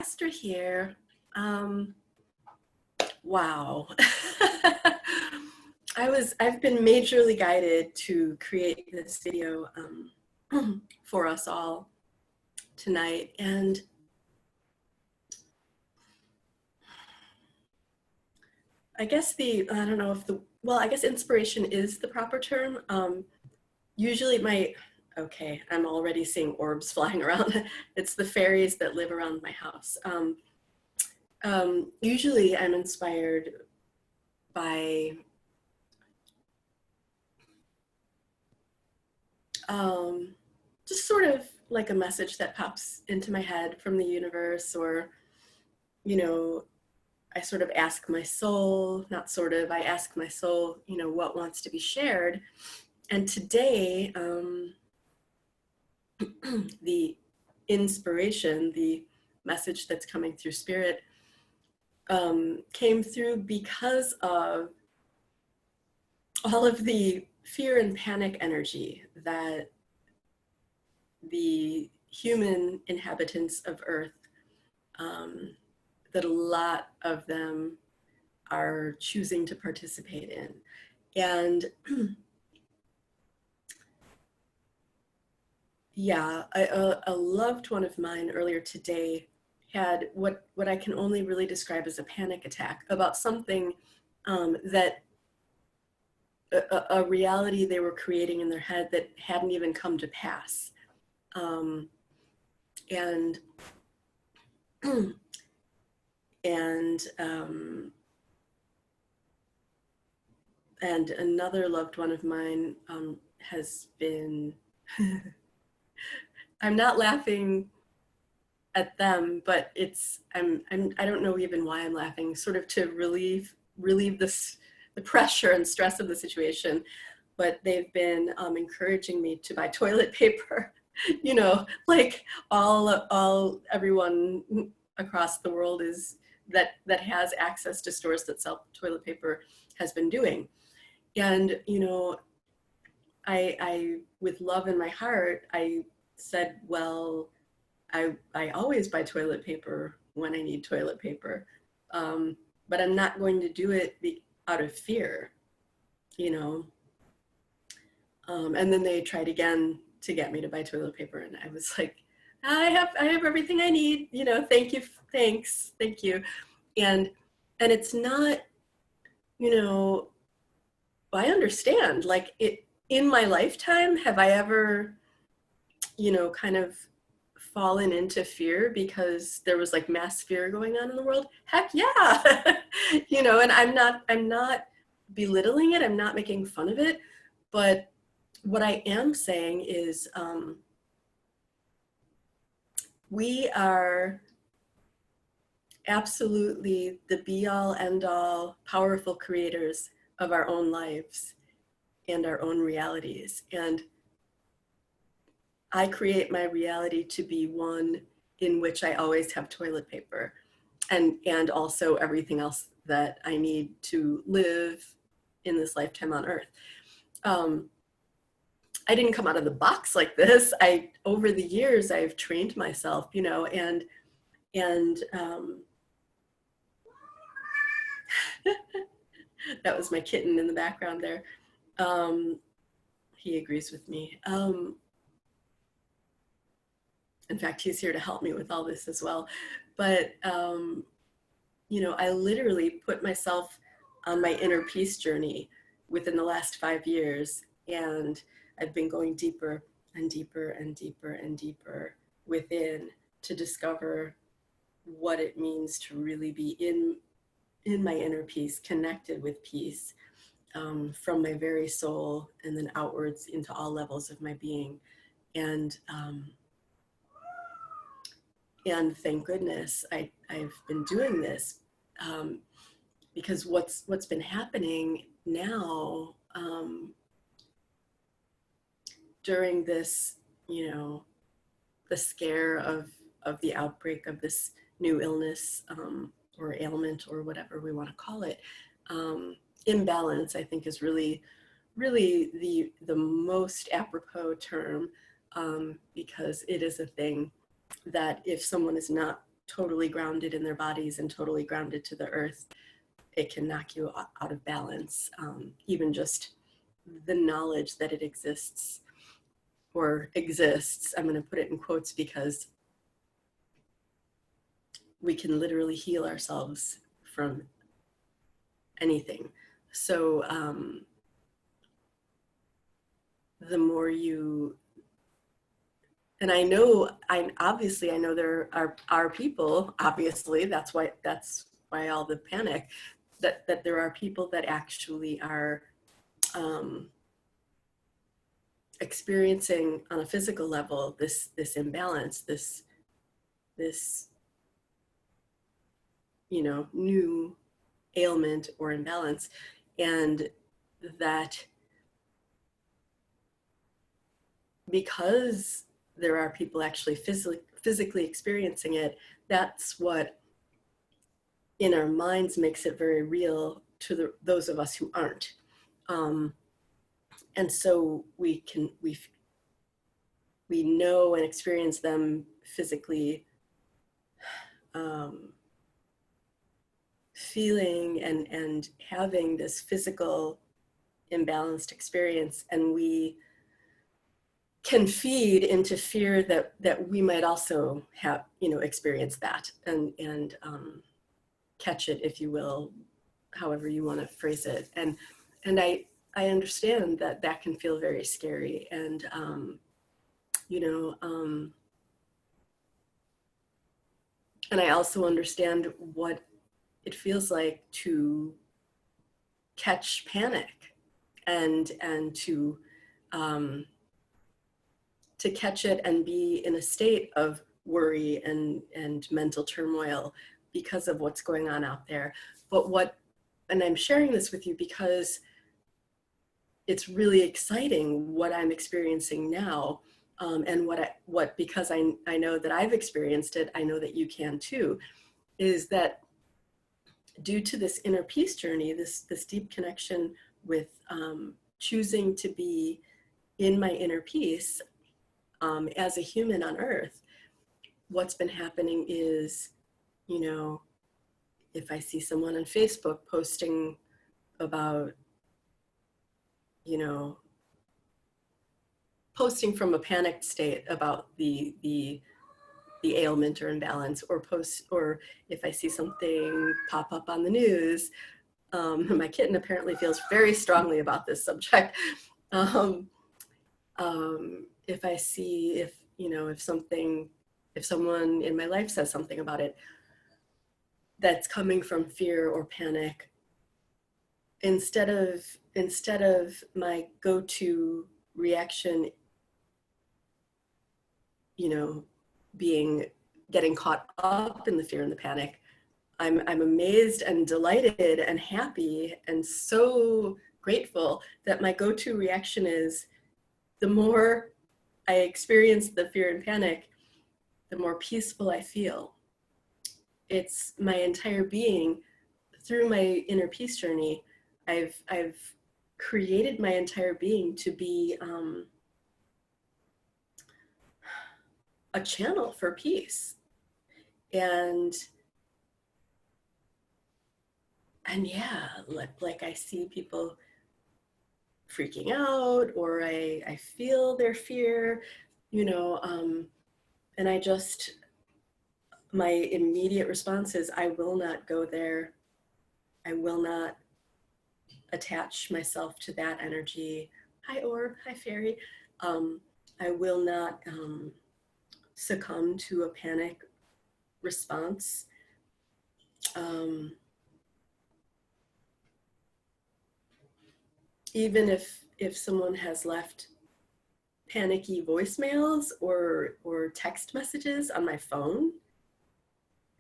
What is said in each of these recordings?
Esther here. Wow. I've been majorly guided to create this video for us all tonight. And I guess I guess inspiration is the proper term. Usually I'm already seeing orbs flying around. It's the fairies that live around my house. Usually I'm inspired by just sort of like a message that pops into my head from the universe, or, I sort of ask my soul, I ask my soul, what wants to be shared. And today, the inspiration, the message that's coming through spirit, came through because of all of the fear and panic energy that the human inhabitants of Earth, that a lot of them are choosing to participate in. And yeah, a loved one of mine earlier today had what I can only really describe as a panic attack about something that a reality they were creating in their head that hadn't even come to pass. And another loved one of mine has been, I'm not laughing at them, but I don't know even why I'm laughing, sort of to relieve the pressure and stress of the situation. But they've been encouraging me to buy toilet paper, like everyone across the world that has access to stores that sell toilet paper has been doing. And, I with love in my heart, I said, well, I always buy toilet paper when I need toilet paper, but I'm not going to do it out of fear, and then they tried again to get me to buy toilet paper, and I was like, I have everything I need, thank you, thank you. And it's not, I understand, like, in my lifetime, have I ever, kind of fallen into fear because there was like mass fear going on in the world? Heck yeah. And I'm not belittling it. I'm not making fun of it. But what I am saying is we are absolutely the be-all, end-all, powerful creators of our own lives and our own realities. And I create my reality to be one in which I always have toilet paper and also everything else that I need to live in this lifetime on Earth. I didn't come out of the box like this. Over the years, I've trained myself, and that was my kitten in the background there. He agrees with me. In fact, he's here to help me with all this as well. But, I literally put myself on my inner peace journey within the last 5 years. And I've been going deeper and deeper and deeper and deeper within to discover what it means to really be in my inner peace, connected with peace, from my very soul and then outwards into all levels of my being. And thank goodness I've been doing this, because what's been happening now, during this, the scare of the outbreak of this new illness, or ailment, or whatever we want to call it, imbalance, I think, is really the most apropos term, because it is a thing that if someone is not totally grounded in their bodies and totally grounded to the earth, it can knock you out of balance. Even just the knowledge that it exists, or exists, I'm going to put it in quotes because we can literally heal ourselves from anything. So the more you, and I know there are people, obviously, that's why all the panic, that there are people that actually are experiencing on a physical level this imbalance, this new ailment or imbalance, and that because there are people actually physically experiencing it, that's what in our minds makes it very real to those of us who aren't. And so we know and experience them physically, feeling and having this physical imbalanced experience, and we can feed into fear that we might also have, experience that and catch it, if you will, however you want to phrase it. And I understand that can feel very scary, and and I also understand what it feels like to catch panic and to catch it and be in a state of worry and mental turmoil because of what's going on out there. And I'm sharing this with you because it's really exciting what I'm experiencing now. And because I know that I've experienced it, I know that you can too, is that due to this inner peace journey, this deep connection with choosing to be in my inner peace as a human on earth, what's been happening is, if I see someone on Facebook posting about, posting from a panicked state about the ailment or imbalance, or if I see something pop up on the news, my kitten apparently feels very strongly about this subject. If I see, if someone in my life says something about it that's coming from fear or panic, instead of my go-to reaction, getting caught up in the fear and the panic, I'm amazed and delighted and happy and so grateful that my go-to reaction is, the more I experience the fear and panic, the more peaceful I feel. It's my entire being. Through my inner peace journey, I've created my entire being to be a channel for peace. And yeah, like I see people freaking out, or I feel their fear, and my immediate response is, I will not go there. I will not attach myself to that energy. Hi, Orb. Hi, Fairy. I will not succumb to a panic response. Even if someone has left panicky voicemails or text messages on my phone,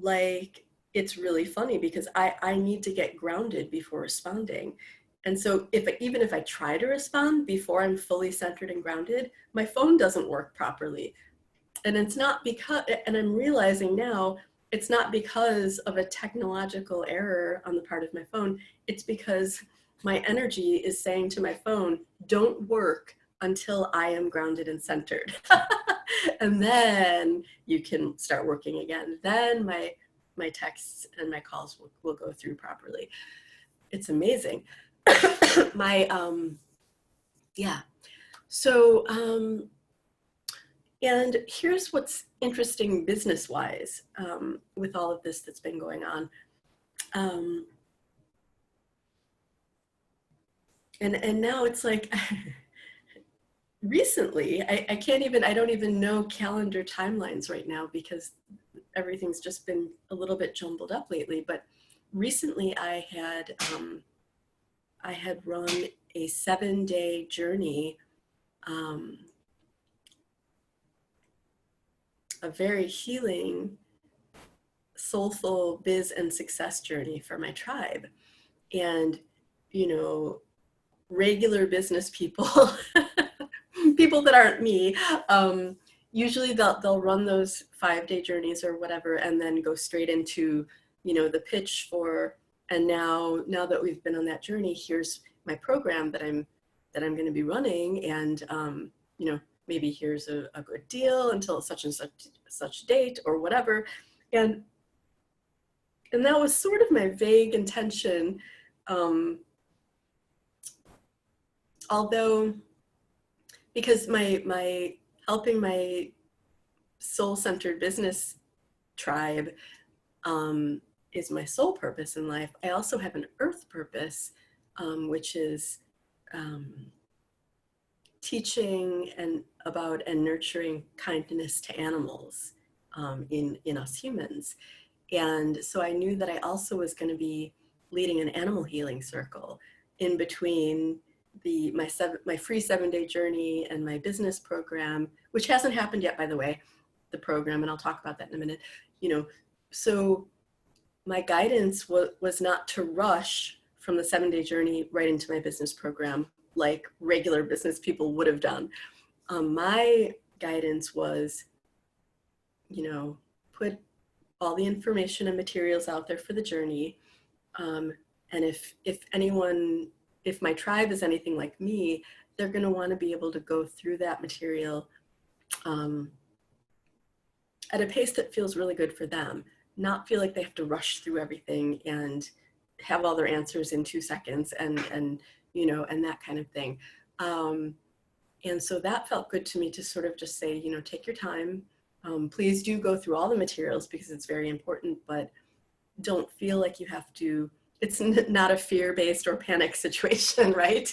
like, it's really funny because I need to get grounded before responding. And so even if I try to respond before I'm fully centered and grounded, my phone doesn't work properly. And it's not because, and I'm realizing now, it's not because of a technological error on the part of my phone. It's because my energy is saying to my phone, don't work until I am grounded and centered. And then you can start working again. Then my texts and my calls will go through properly. It's amazing. My, yeah. So, and here's what's interesting business-wise with all of this that's been going on. And now it's like, recently, I don't even know calendar timelines right now because everything's just been a little bit jumbled up lately. But recently I had run a 7-day journey, a very healing, soulful biz and success journey for my tribe. And, you know, regular business people, people that aren't me, usually they'll run those 5-day journeys or whatever, and then go straight into, you know, the pitch for, and now that we've been on that journey, here's my program that I'm going to be running, and you know, maybe here's a good deal until such and such date or whatever, and that was sort of my vague intention. Although, because my helping my soul-centered business tribe is my soul purpose in life, I also have an earth purpose, which is teaching about and nurturing kindness to animals in us humans. And so I knew that I also was going to be leading an animal healing circle in between my free 7-day journey and my business program, which hasn't happened yet, by the way, the program, and I'll talk about that in a minute. You know, so my guidance was not to rush from the 7-day journey right into my business program like regular business people would have done. My guidance was, you know, put all the information and materials out there for the journey. And if my tribe is anything like me, they're going to want to be able to go through that material at a pace that feels really good for them, not feel like they have to rush through everything and have all their answers in 2 seconds and you know, and that kind of thing. And so that felt good to me to sort of just say, you know, take your time. Please do go through all the materials because it's very important, but don't feel like you have to, it's not a fear-based or panic situation, right?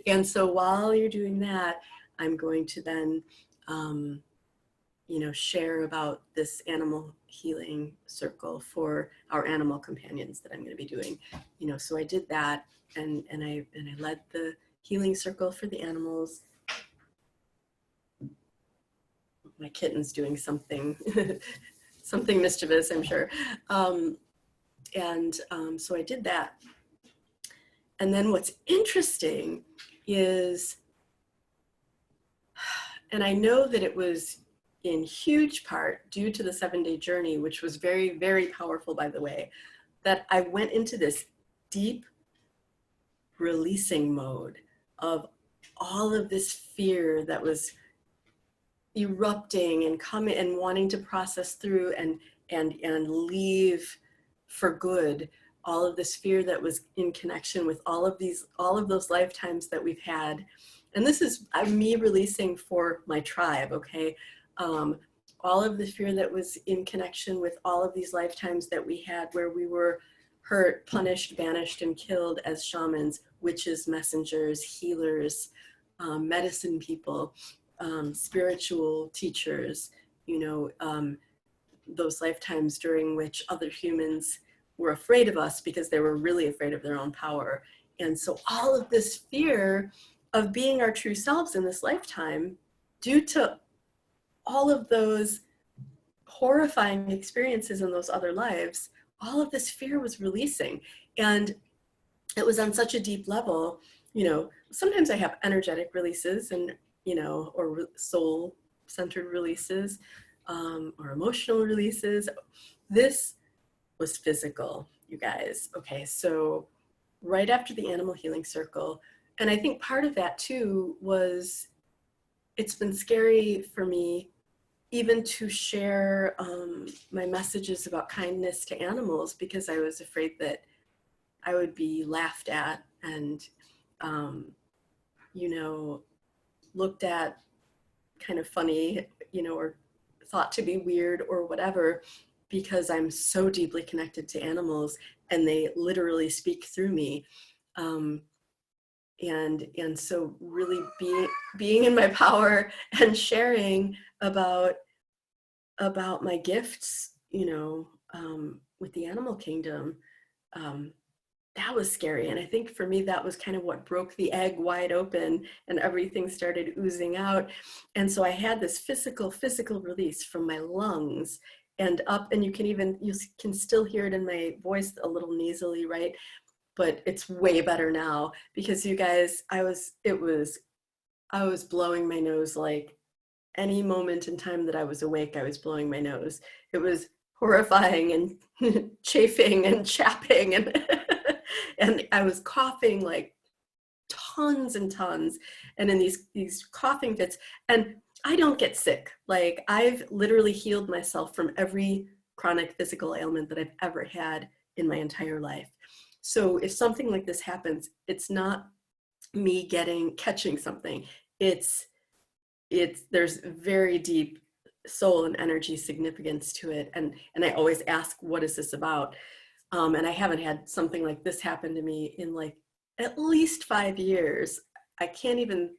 And so while you're doing that, I'm going to then, you know, share about this animal healing circle for our animal companions that I'm going to be doing. You know, so I did that, and I led the healing circle for the animals. My kitten's doing something, something mischievous, I'm sure. So I did that. And then what's interesting is, and I know that it was in huge part due to the 7-day journey, which was very, very powerful, by the way, that I went into this deep releasing mode of all of this fear that was erupting and coming and wanting to process through and leave for good, all of this fear that was in connection with all of those lifetimes that we've had. And this is me releasing for my tribe, okay? All of the fear that was in connection with all of these lifetimes that we had where we were hurt, punished, banished, and killed as shamans, witches, messengers, healers, medicine people, spiritual teachers, you know, those lifetimes during which other humans were afraid of us because they were really afraid of their own power. And so all of this fear of being our true selves in this lifetime, due to all of those horrifying experiences in those other lives, all of this fear was releasing. And it was on such a deep level, you know, sometimes I have energetic releases and, you know, or soul-centered releases, or emotional releases. This was physical, you guys. Okay, so right after the animal healing circle, I think part of that too was it's been scary for me even to share my messages about kindness to animals, because I was afraid that I would be laughed at and, um, you know, looked at kind of funny, or thought to be weird or whatever, because I'm so deeply connected to animals and they literally speak through me. Um, and so really being in my power and sharing about my gifts, with the animal kingdom, um, that was scary. And I think for me, that was kind of what broke the egg wide open and everything started oozing out. And so I had this physical release from my lungs and up, and you can still hear it in my voice a little nasally, right? But it's way better now because you guys, I was blowing my nose like any moment in time that I was awake, I was blowing my nose. It was horrifying and chafing and chapping and and I was coughing like tons and tons and in these coughing fits. And I don't get sick. Like I've literally healed myself from every chronic physical ailment that I've ever had in my entire life. So if something like this happens, it's not me catching something. It's there's very deep soul and energy significance to it. And I always ask, what is this about? And I haven't had something like this happen to me in like at least 5 years. I can't even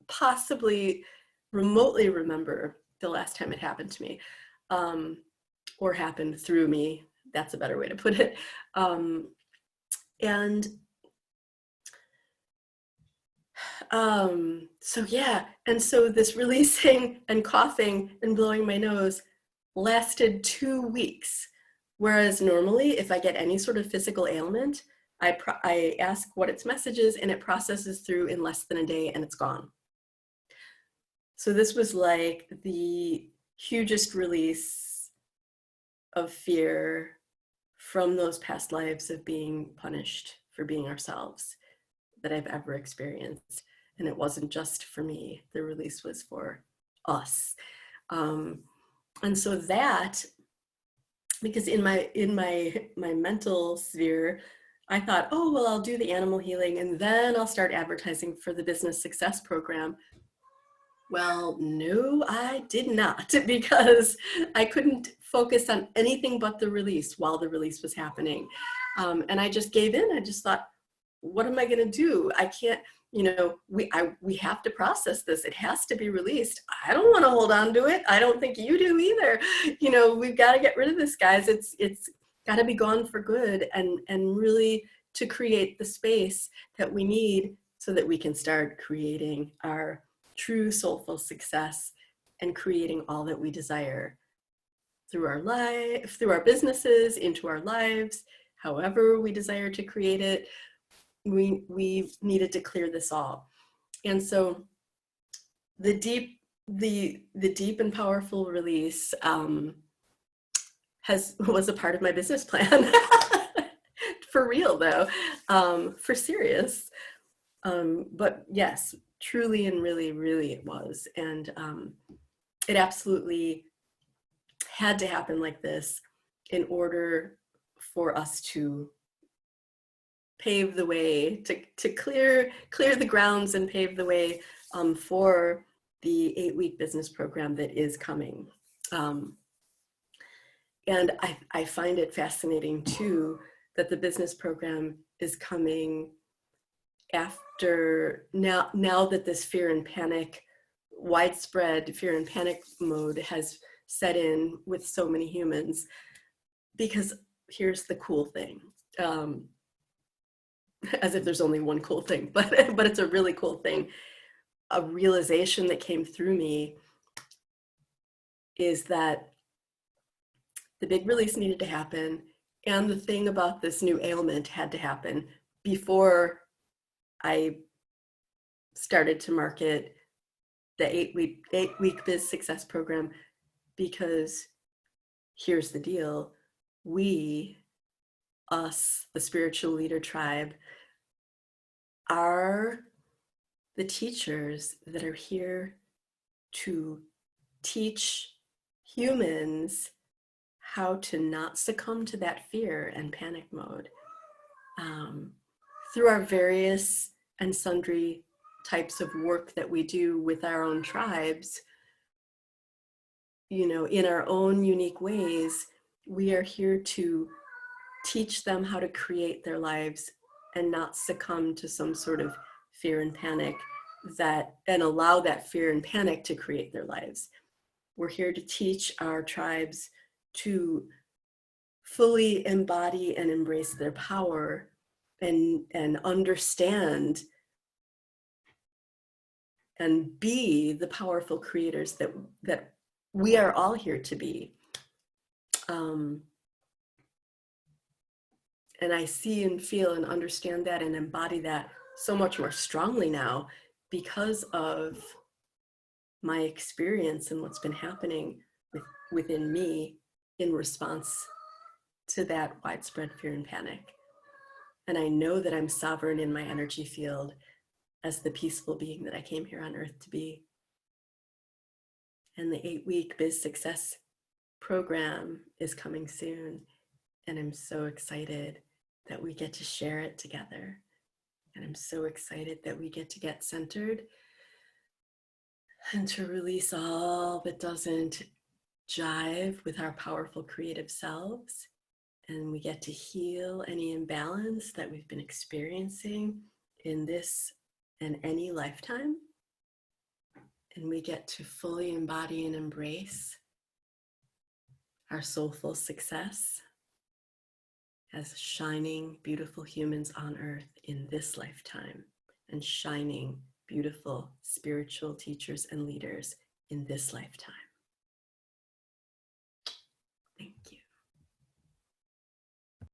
possibly remotely remember the last time it happened to me, um, or happened through me. That's a better way to put it. Um, and so yeah, and so this releasing and coughing and blowing my nose lasted 2 weeks. Whereas normally, if I get any sort of physical ailment, I ask what its message is and it processes through in less than a day and it's gone. So this was like the hugest release of fear from those past lives of being punished for being ourselves that I've ever experienced. And it wasn't just for me, the release was for us. And so that, because in my mental sphere, I thought, oh, well, I'll do the animal healing and then I'll start advertising for the business success program. Well, no, I did not, because I couldn't focus on anything but the release while the release was happening. And I just gave in. I just thought, what am I going to do? I can't, we have to process this. It has to be released. I don't want to hold on to it. I don't think you do either. We've got to get rid of this, guys. It's got to be gone for good, and really to create the space that we need so that we can start creating our true soulful success and creating all that we desire through our life, through our businesses, into our lives, however we desire to create it. We needed to clear this all. And so the deep and powerful release was a part of my business plan. For real though, for serious. But yes, truly and really it was. And it absolutely had to happen like this in order for us to pave the way, to clear the grounds and pave the way for the 8-week business program that is coming. And I find it fascinating too that the business program is coming after now that this fear and panic, widespread fear and panic mode has set in with so many humans. Because here's the cool thing, as if there's only one cool thing, but it's a really cool thing. A realization that came through me is that the big release needed to happen, and the thing about this new ailment had to happen before I started to market the 8-week Biz Success program. Because here's the deal, us, the spiritual leader tribe, are the teachers that are here to teach humans how to not succumb to that fear and panic mode. Through our various and sundry types of work that we do with our own tribes, you know, in our own unique ways, we are here to teach them how to create their lives and not succumb to some sort of fear and panic and allow that fear and panic to create their lives. We're here to teach our tribes to fully embody and embrace their power and understand and be the powerful creators that we are all here to be. And I see and feel and understand that and embody that so much more strongly now because of my experience and what's been happening within me in response to that widespread fear and panic. And I know that I'm sovereign in my energy field as the peaceful being that I came here on earth to be. And the 8-week Biz Success program is coming soon. And I'm so excited that we get to share it together. And I'm so excited that we get centered and to release all that doesn't jive with our powerful creative selves. And we get to heal any imbalance that we've been experiencing in this and any lifetime. And we get to fully embody and embrace our soulful success as shining, beautiful humans on earth in this lifetime, and shining, beautiful spiritual teachers and leaders in this lifetime.